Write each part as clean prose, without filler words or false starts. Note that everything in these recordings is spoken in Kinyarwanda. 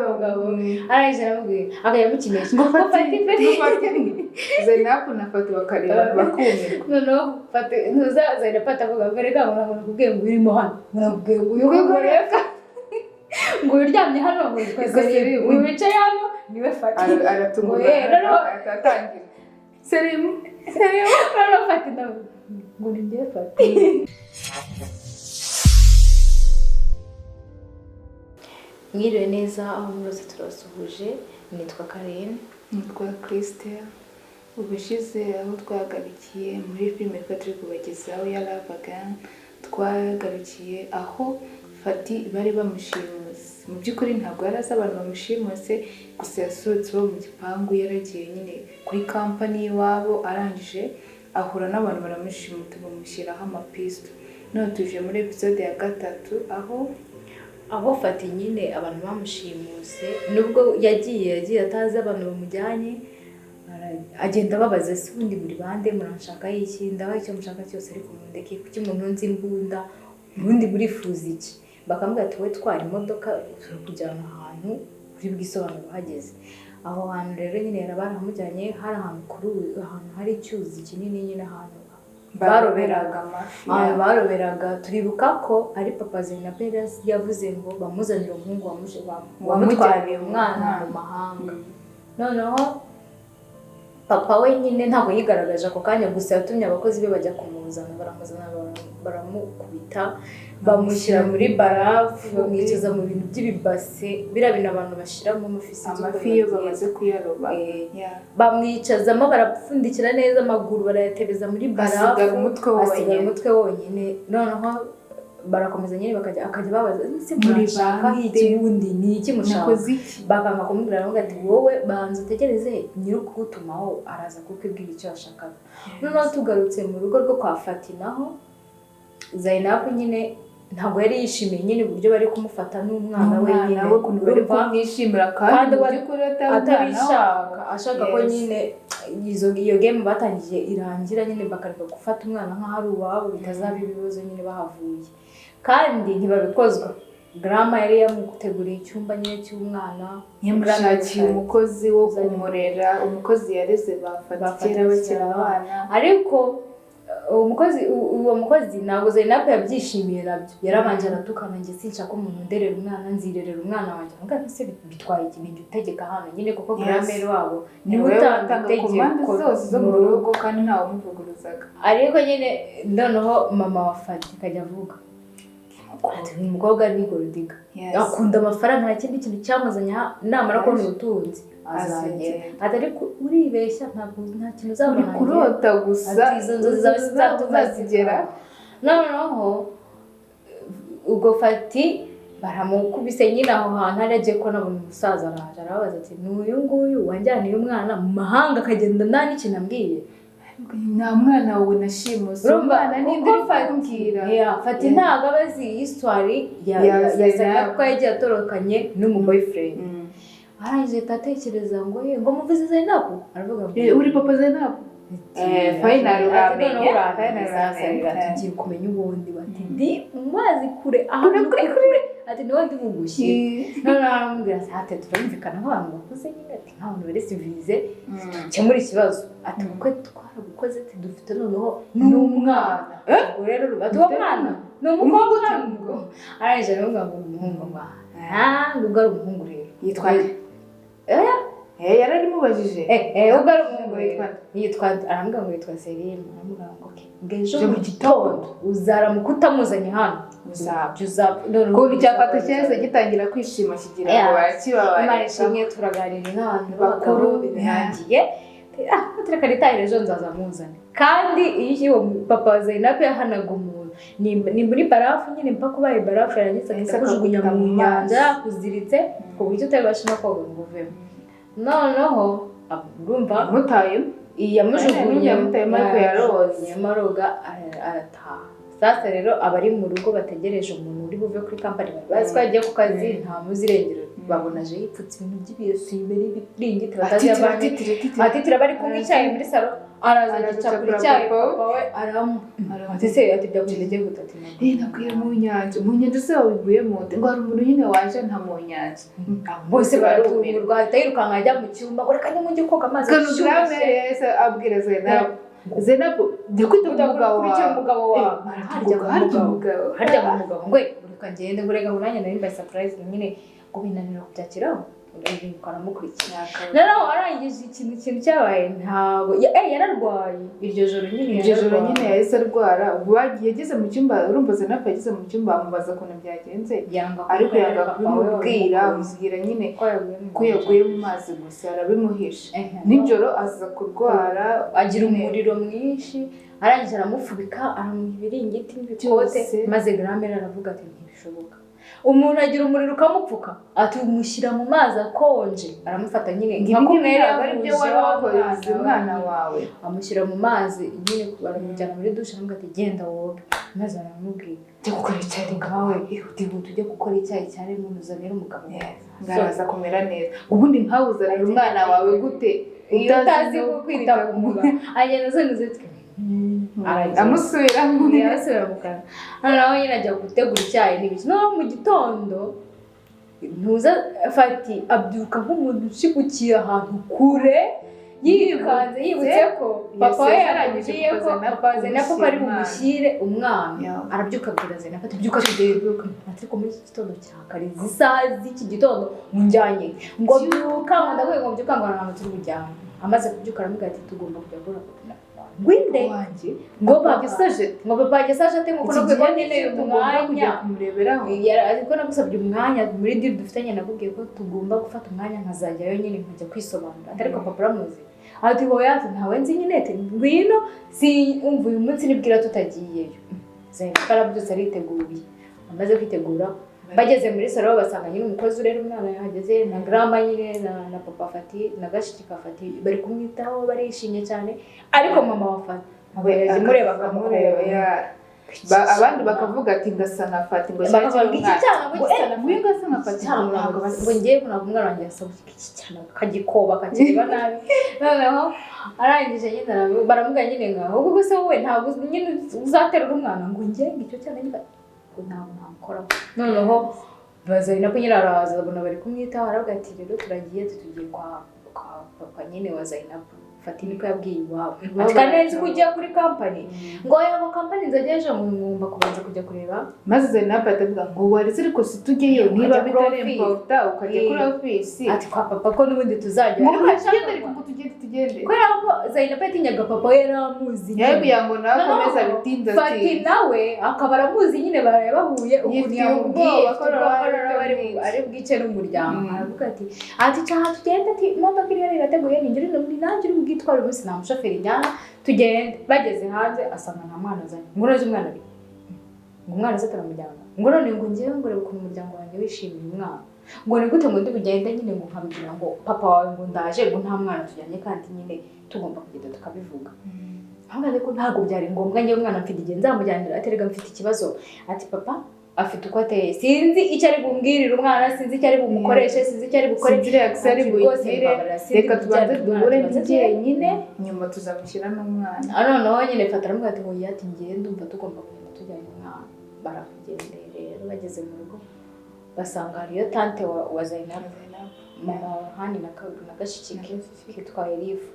umugabo arangije aramubwira akayamukinisha ngo Fati Zainab na Fati bakareba bakumirwa noneho Fati ntuzazana Fati avuga ngo reka ngo nakubwiye ngo urimo hano nakubwiye ngo uyu reka ngo uryamye hano ngo uyu wicaye hano niwe Fati aratungura atatangira Selim noneho Fati ngo ni njye Fati. Mwiriwe neza aho mwese turasuhuje, nitwa Karen, nitwa Christelle. Ubushize aho twagarukiye muri filime turi kubagezaho ya Love Again, twagarukiye aho Fati bari bamushimuse. Mu by'ukuri ntabwo yari azi abantu bamushimuse, gusa yasohotse bo mu gipangu yaragiye nyine kuri company iwabo, arangije ahura n'abantu baramushimuta bamushyiraho amapisto. None tuje muri episode ya 3 aho Fati nyine abantu bamushimuse, nubwo yagiye atazi abantu bamujyanye, agenda babaza se ubundi muri bande muranshaka iki, ndaho icyo mushaka cyose ariko mundeke kuki umuntu nzi imbunda ubundi burifuza iki. Bakambwira ati we twara imodoka turi kujyana ahantu uri bwisobanuro hageze. Aho hantu rero nyine yarabaramujyanye, hari ahantu ahantu hari icyuzi kinini nyine ahantu baroberaga amafi. Baroberaga, turibuka ko ari papa Zainab yavuze ngo bamuzanire umuhungu wamutwariye umwana mu mahanga. Noneho papa we nyine ntabwo yigaragaje ako kanya, gusa yatumye abakozi be bajya kumuzana, baramukubita bamushyira muri barafu, bamwicaza mu bintu by'ibibase, biriya bintu abantu bashyiramo amafi iyo bamaze kuyaroba, bamwicazamo barapfundikira neza amaguru barayatebeza muri barafu, asigara umutwe wonyine. Noneho barakomeza nyine akajya babaza ese murashaka iki bundi ni iki mushaka, bakanga kumubwira ngo ati wowe banza utegereze nyiri kugutumaho araza kukubwira icyo ashakaga. Noneho tugarutse mu rugo rwo kwa Fati, naho Zainab nyine ntabwo yari yishimiye nyine uburyo bari kumufata n'umwana we nyine, bari kumwishimira kandi by'ukuri atabishaka, ashaka ko nyine iyo game batangiye irangira nyine bakareka gufata umwana nk'aho ari uwabo, bitazaba ibibazo nyine bahavuye. Kandi ntibabikozwa, grandma yari yamuteguriye icyumba nyine cy'umwana, yamushakiye umukozi wo kumurera, umukozi yareze bafatira bakira abana. Ariko uwo mukozi ntabwo Zainab yabyishimiye nabyo, yarabanje aratukana njye sinshaka umuntu nderera umwana, nzirerera umwana wanjye. Ngo se bitwaye ikintu utegeka hano nyine, kuko grandmère wabo niwe utanga itegeko zose zo mu rugo kandi ntawe umuvuguruzaga. Ariko nyine noneho mama wa Fati akajya avuga ati umukobwa ni goldiga, akunda amafaranga, nta kindi kintu cyamuzanye, namara kubona ubutunzi azagera. Atari uribeshya, nta kintu uzabona kurota gusa, izo nzozi zawe tuzazigera. Noneho ubwo Fati baramukubise nyine aho hantu, aragiye ko nabona umusaza araje arabaza ati n'uyu nguyu wanjyaniye umwana mu mahanga akagenda nta n'ikintu ambwiye. Nta mwana wawe nashimuse, umwana n'indi uri kubwira. Fati ntabwo abazi histoire ya Zainab ko yagiye atorokanye n'umuboyfriend. Arangije atekereza ngo muvuze Zainab, aravuga ngo uri papa Zainab. Final uramenye, tugiye kumenya ubundi bati ndi umazi kure ahantu kure, ati niwe ndi bugushyire. None aramubwira ati turumvikana nk'abantu bakuze nyine, ati nk'abantu bari civilize cyamuri ikibazo, ati kuko twaragukoze ati dufite noneho n'umwana. Ubwo rero rubato umwana ni umukobwa ngo arangije aravuga ngo umuhungu ngo ari umuhungu rero yitwaje yaramubajije ubwo ari umuhungu yitwa arambwira ngo yitwa Selim. Aramubwira ngo ngejo mu gitondo uzaramuka utamuzanye hano kuko icyafata cyose gitangira kwishima kigira ngo barakibabaye. Imana ishimwe, turaganira n'abantu bakuru birangiye, tureka ritahire ejo nzazamuzane. Kandi iyo papa Zainab yahanaga umuntu ni muri barafu nyine, mpaka ubaye barafu yarangiza kujugunya mu nyanja kuziritse ku buryo utabasha no koga ngo uvemo. Noneho urumva yamujugunye ariko yaroze maroga arataha. Sasa rero abari mu rugo bategereje umuntu uri buve kuri company, bazi ko yagiye ku kazi, nta muzirengero babonaje yipfutse ibintu by'ibiyesime n'ibiringiti atitira bari kumwe icyayi muri salo araza agicapura icyayi papa we aramuha ati se ati byakunze gutatu nakuye mu nyanja se wabivuyemo ngo hari umuntu nyine waje nta mu nyanja bose baratungurwa ahita yirukanka ajya mu cyumba ngo reka njye mujye koga amazi ashyushye abwira Zenabu jya kwita ku mugabo wawe harya mu mugabo ngo reka ngende ngo reka ngo nanjye nari mbaye surprise nyine ngo binanira kubyakiraho ukanamukurikira noneho arangije ikintu cyabaye ntabwo yararwaye iryo joro nyine yahise arwara yageze mu cyumba urumva Zenabu yageze mu cyumba amubaza ukuntu byagenze ariko yanga kubimubwira amubwira nyine ko yaguye mu mazi gusa arabimuhisha nijoro aza kurwara agira umuriro mwinshi arangije aramufubika aramuha ibiringiti n'ibikote maze Gramere aravuga ati ntibishoboka umuntu agira umuriro ukamupfuka ati umushyira mu mazi akonje aramufata nyine nkakumere aribyo wari wakoze umwana wawe amushyira mu mazi nyine baramujyana muri dushe aramubwira ati genda woge maze aramubwira jya gukora icyayi ngawe ihutihuta ujye gukora icyayi cyane muzanire umugabo wawe ngaraza kumera neza ubundi nkawe uzanira umwana wawe gute utazi kwita ku mugabo agenda azanize twe amusubira mu kanwa noneho nyine ajya gutegura icyayi n'ibiki noneho mu gitondo ntuza Fati abyuka nk'umuntu ushigukiye ahantu kure yikanze yibutse ko papa we yaragiye ko papa Zenabu ari bumushyire umwana arabyuka abwira Zenabu ati byuka tuderuka ariko muri iki gitondo cya kare isaha z'iki gitondo munjyanye ngo byuka ndavuye ngo byuka ngo ntabwo turi bujyane amaze kubyuka aramubwira ati tugomba kujya gura Gwinde ngo papa yasaje ate ngo no kwego nyine umwanya kumureberaho ariko nagusabye umwanya muri deal dufitanye nakubwiye ko tugomba gufata umwanya nkazajyayo nyine nkajya kwisobanura ariko papa uramuzi ati hoya ntawe nzi nyine ati ngwino si umva uyu munsi nibwira tutagiyeyo Zenabu arabyutse ariteguye amaze kwitegura bageze muri salo basanga nyine umukozi urera umwana yahageze na Grama nyine na papa Fati na gashiki ka Fati bari kumwitaho barishimye cyane ariko mama wa Fati mureba abandi bakavuga ati ngasa na Fati ngo cyane ngasa na Fati ngo ngiye ntabwo umwana wanjye yasabye iki cyane kagikoba kakireba nabi noneho arangije nyine baramuga nyine ngaho ubwo se wowe ntabwo nyine uzaterura umwana ngo ngiye icyo cyane ntabwo nakora noneho Zenabu nyine araza abona bari kumwitaho aravuga ati rero turagiye tugiye kwa papa nyine wa Zenabu Fati niko yabwiye iwabo ati kanezi kujya kuri company ngo aya company nzageje ngomba kubanza kujya kureba maze Zenabu atavuga ngo waretse ariko si tujyeyo niba bitari importa ukajya kuri office ati kwa papa ko nubundi tuzajya ariko tugende kubera ko Zenabu yatinyaga papa we yaramuzi yabiye ngo nawe akomeza bitinda Fati nawe akaba aramuzi nyine bahuye ukuntu yamubwiye ari bwice n'umuryango aravuga ati cyaha tugende ati imodoka iriho irateguye ninjye nanjye uri bwitware ubusi nta mushoferi njyana tugende bageze hanze asanga nta mwana azanye ngo none umwana ari ngo umwana aze turamujyana ngo none ngo ngewe ngo reba ukuntu umuryango wanjye wishimiye umwana ngo ni gute ngo ndi bugende nyine ngo nkabibwira ngo papa wawe ngo ndaje ngo nta mwana tujyanye kandi nyine tugomba kugenda tukabivuga ahubwo ko ntabwo byari ngombwa ngewe umwana mfite igihe nzamujyanira aterega mfite ikibazo ati papa afite uko ateye sinzi icyo ari bumbwirire umwana sinzi icyo ari bumukoreshe sinzi icyo ari bukore ari buyigire reka tubanze duhure njyenyine nyuma tuzamushyira n'umwana noneho nyine Fati aramubwira ati hoya ati ngiye ndumva tugomba kugenda tujyanye umwana barakugendeye rero bageze mu rugo basanga hariyo tante wa Zenabu mama wa Hani na gashiki kitwa Elifu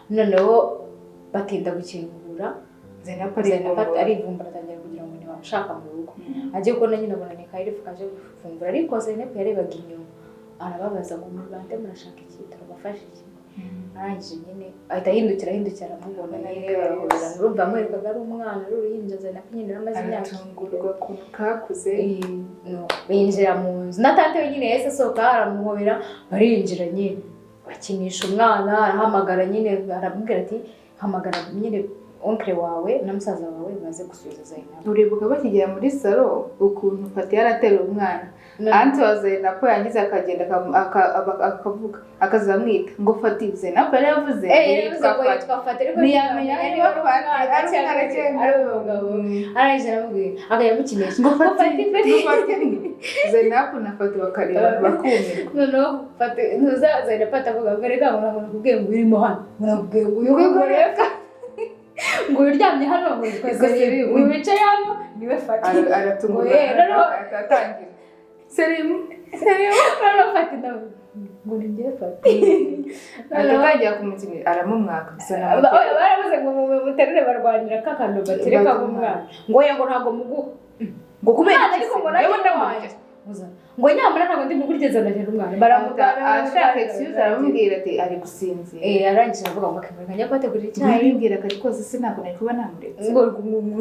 noneho batinda gukingura Zenabu arivumbura atangira kugira ngo nibamushaka mu rugo agiye kubona nyine abona ni Elifu kaje gufungura ariko Zenabu yarebaga inyuma arababaza ngo murande murashaka iki turabafasha iki arangije nyine ahita ahindukira aramubona nyine barahurira urumva amwerekaga ari umwana ari uruhinja Zenabu nyine amaze imyaka atungurwa ukuntu kakuze binjira mu nzu na tante we nyine yahise asohoka aramuhobera barinjira nyine bakinisha umwana arahamagara nyine aramubwira ati hamagara nyine onkre wawe na musaza wawe baze gusubiza Zainab. uribuka bakigera muri salo ukuntu Fati yaratera umwana anti wa Zainab yangize akagenda akavuga akazamwita ngo Fati Zainab yari yavuze yitwa Fati ariko ntiyamenya niba Fati ari umugabo arangije aramubwira akayamukinisha ngo Fati Zainab na Fati bakareba bakumirwa no Fati ntuza Zainab atavuga ngo reka ngo nakubwiye ngo urimo hano nakubwiye ngo uyu reka ngo uryamye hano ngo twese wicaye hano niwe Fati aratungura atatangira Serimu Fati nawe ngo ninjye Fati atatangira kumukinira aramumwaka gusa nawe baravuze ngo muterere barwanira kakando batereka mu mwana ngo ngo ntago muguha ngo kubera ariko ngo nawe ndamwanje ngo nyamara ntago ndi mugurigeza ndagera umwana baramugana ashaka excuse aramubwira ati ari gusinzira arangije avuga ngo akabika njya kwategura icyayi arimbwira ati rwose sinako nari kuba namuretse ngo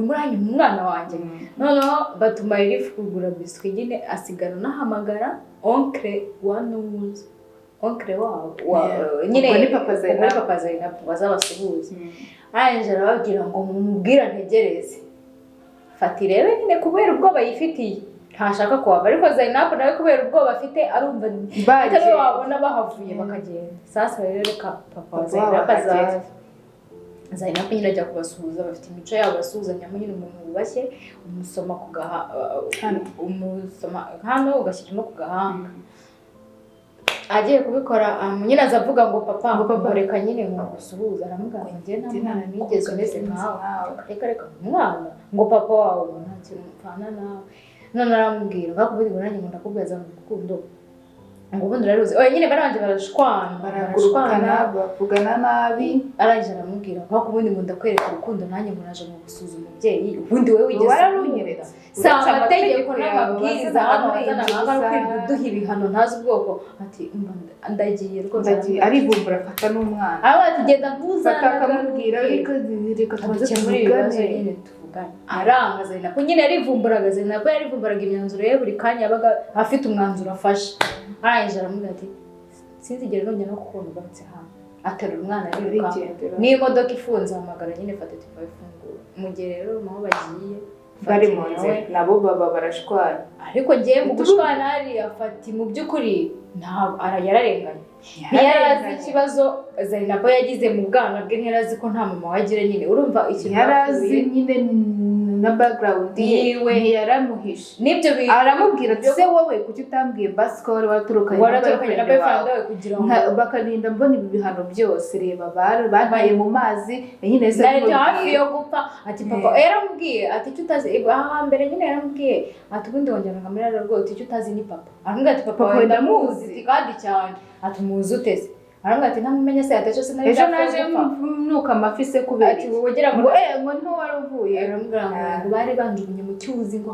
muranye umwana wanjye noneho batuma Elif kugura biswi nyine asigana nahamagara onkre wa Numuzi onkre wabo nyine ni papa Zainab bazabasuhuza arangije arababwira ngo mumubwira ntegereze Fati rero nyine kubera ubwoba yifitiye ntashaka kuhava ariko Zainab nawe kubera ubwoba afite arumva batari wabona bahavuye bakagenda sasa rero reka papa Zainab nyine ajya kubasuhuza bafite imico yabo basuhuzanya nyine umuntu wubashye umusoma ku umusoma hano ugashyiramo ku gahanga agiye kubikora nyine azavuga ngo papa reka nyine ngo gusuhuza aramubwira ngo njye nta mwana nigeze umeze nkawe reka umwana ngo papa wawe nta kintu mpfana nawe none aramubwira bakubwira ngo nanjye ngo ndakubwiza mu rukundo ngo ubundi uraruzi nyine baranje barashwana bavugana nabi arangije aramubwira bakubwira ngo ndakwereka urukundo nanjye ngo naje mu gusuzuma umubyeyi ubundi wewe wigeze wararunyereza sanga amategeko n'amabwiriza hano bazana nk'aho kwiduha ibihano ntazi ubwoko ati ndagiye rwose arivumbura afata n'umwana aho ati genda ntuzana akamubwira reka tumaze tuvugane aranga Zainab nyine yarivumburaga Zainab yarivumburaga imyanzuro ye buri kanya yabaga afite umwanzuro afashe arangije aramubwira ati sinzigere nongera no kubona ugarutse hano aterura umwana ariruka n'imodoka ifunze hamagara nyine Fati tuyifungura mu gihe rero naho bagiye bari mu nzira nabo baba barashwana ariko ngiye mu gushwana hariya Fati mu by'ukuri yararenganye ntiyarazi ikibazo Zainab yagize mu bwana bwe ntiyarazi ko nta mama wagira nyine urumva ikintu yarazi nyine na background yiwe ntiyaramuhishe nibyo aramubwira ati se wowe kuki utambwiye basi ko waturukanye na boyfriend wawe kugira ngo bakarinda mbona ibi bihano byose reba bantaye mu mazi nyine se hafi yo gupfa ati papa yaramubwiye ati icyo utazi mbere nyine yaramubwiye ati ubundi wongera nkamera rwose icyo utazi ni papa aramubwira ati papa wenda muzi kandi cyane ati muzi utese aramubwira ati ntamumenye se atacho se nari naje nuka amafi se kubera ati wogera ngo ngo nto waruvuye aramubwira ngo bari banjugunye mu cyuzi ngo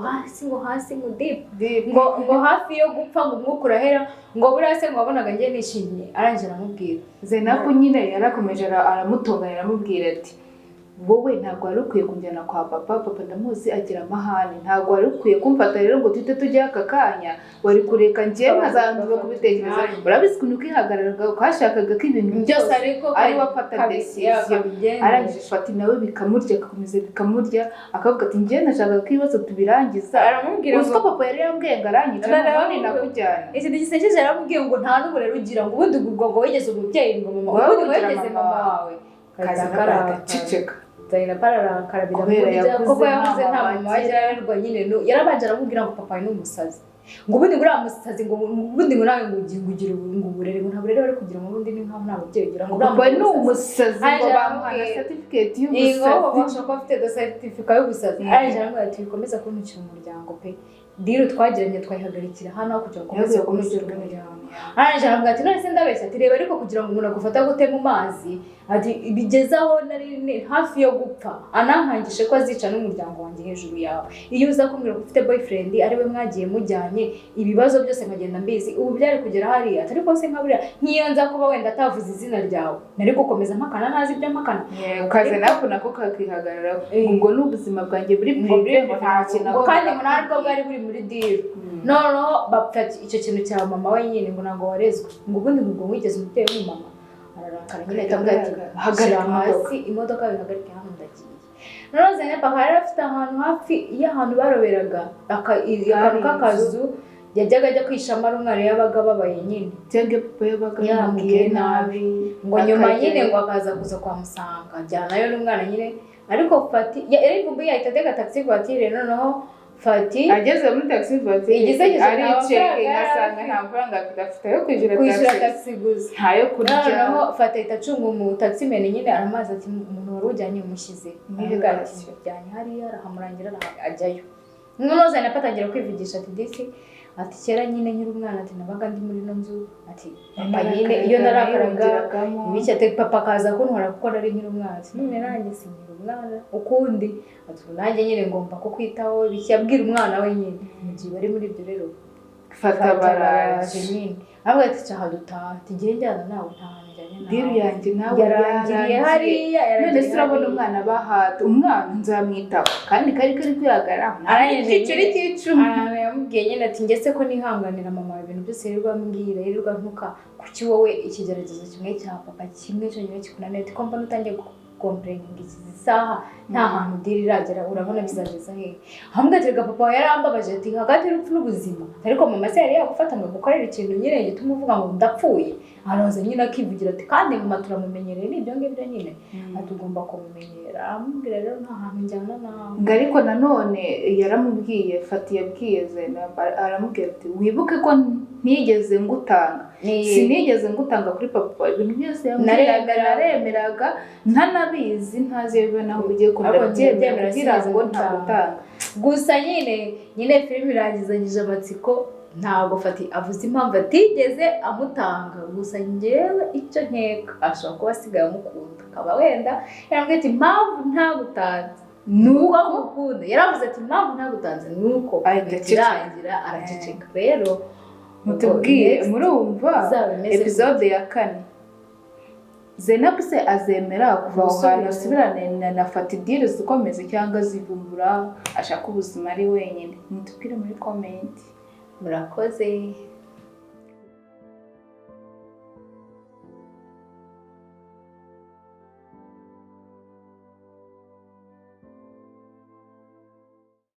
hasi ngo deep ngo hafi yo gupfa ngo umwuka urahera ngo buriya se ngo wabonaga ngiye nishimye arangije aramubwira Zainab nyine yarakomeje aramutonganya aramubwira ati wowe ntabwo wari ukwiye kunjyana kwa papa ndamuzi agira amahane ntabwo wari ukwiye kumfata rero ngo tuhite tujye aka kanya wari kureka njyewe nkazanduka kubitekereza urabizi ukuntu kwihagararaga ukashakaga ko ibintu byose ari wafata decision arangije Fati nawe bikamurya agakomeza bikamurya akavuga ati njyewe nashakaga ko ibibazo tubirangiza aramubwira ngo papa yari yambwiye ngo aranyica none nakujyana ikintu gisekeje yaramubwiye ngo nta n'umurero ugira ngo ubundi ngo wigeze umubyeyi ngo mama ubundi wigeze mama wawe kaza karaceceka Zainab arakarabira muri koko yavuze nta mama wagira yararwa nyine yarabanje aramubwira ngo papa ni umusazi ngo ubundi ngura umusazi ngo ubundi ngo nawe ngo ugira ngo uburere ngo nta burere bari kugira ngo ubundi ni nkaho nta mubyeyi ugira ngo papa ni umusazi ngo bamuhana certificate y'umusazi ngo bashaka afite certificate y'ubusazi arangije aramubwira ati bikomeza kuntukira umuryango pe diro twagiranye twayihagarikira hano kugira ngo ukomeze kuntukira umuryango arangije aramubwira ati none se ndabeshya ati reba ariko kugira ngo umuntu agufata gute mu mazi ati bigezaho nari hafi yo gupfa anankangishe ko azica n'umuryango wanjye hejuru yawe iyo uza kumbwira ko ufite boyfriend ari we mwagiye mujyanye ibibazo byose nkagenda mbizi ubu byari kugera hariya atari ko se nkabura nk'iyo nza kuba wenda atavuze izina ryawe nari gukomeza mpakana nazi ibyo mpakana kaze nako nako kakihagarara ngo n'ubuzima bwanjye buri problem kandi ngo narwo bwari buri muri deal no bapfa icyo kintu cya mama we nyine ngo ntabwo warezwe ngo ubundi ngo wigeze umuteye w'umama ararakara nyine atamubwira ati hagarara hasi imodoka bihagarike hano ndagiye noneho Zeynep akaba yari afite ahantu hafi y'ahantu baroberaga akantu k'akazu yajyaga ajya kwishama ari umwana yabaga ababaye nyine cyangwa papa yabaga yamubwiye nabi ngo nyuma nyine ngo akaza kuza kwamusanga ajyanayo n'umwana nyine ariko Fati yari kumbi yahita atega taxi voiture noneho Fati ageze muri taxi voiture aricenge ngasanga nta mafaranga afite yo kwishyura taxi gusa ntayo kurya noneho Fati ahita acunga umu taximan nyine aramazi ati umuntu wari ujyanye umushyize nivuga ati bijyanye hariya arahamurangira ajyayo noneho Zeynep atangira kwivugisha ati disi ati kera nyine nyiri umwana ati nabaga ndi muri no nzu ati papa nyine iyo narakaraga ibiki ati papa kaza kuntwara kuko nari nyiri umwana ati none nanjye si nyiri umwana ukundi ati nanjye nyine ngomba ko kwitaho ibiki yabwira umwana we nyine mu gihe bari muri ibyo rero fata baraje nyine avuga ati cyaha dutaha ati ngiye njyana nawe utaha diru yanjye nawe yarangiriye hariya none se urabona umwana bahata umwana nzamwitaho kandi kari kwihagarara arayicicira icyicumi yamubwiye nyine ati ngese ko nihanganira mama ibintu byose yirirwa ambwira yirirwa ntuka kuki wowe ikigeragezo kimwe cya papa kimwe cyonyine kikunaniye ati ko mbona utangiye complaining izi saha nta hantu diri iragera urabona bizageza he hamwe ati papa yarambabaje ati hagati y'urupfu n'ubuzima ariko mama se yari yakufata ngo gukorera ikintu nyine gituma uvuga ngo ndapfuye araza nyine akivugira ati kandi mama turamumenyereye n'ibyo ngibyo nyine atugomba kumumenyera amubwira rero nta hantu njyana nawe ngo ariko nanone yaramubwiye Fati yabwiye Zeynep aramubwira ati wibuke ko ntigeze ngutanga sinigeze ngutanga kuri papa ibintu byose naremeraga ntanabizi ntazi bibe naho ugiye kubyemera kugira ngo ntagutanga gusa nyine filime irangizanyije amatsiko ntabwo Fati avuze impamvu atigeze amutanga gusa njyewe icyo nkeka ashobora kuba asigaye amukunda akaba wenda yarambwira ati impamvu ntagutanze nuko amukunda yaravuze ati impamvu ntagutanze nuko irangira araceceka rero mutubwire murumva episode ya 4 Zeynep se azemera kuva aho hantu asubirane na Fati deal zikomeze cyangwa zivumbura ashaka ubuzima ari wenyine mutubwire muri comment murakoze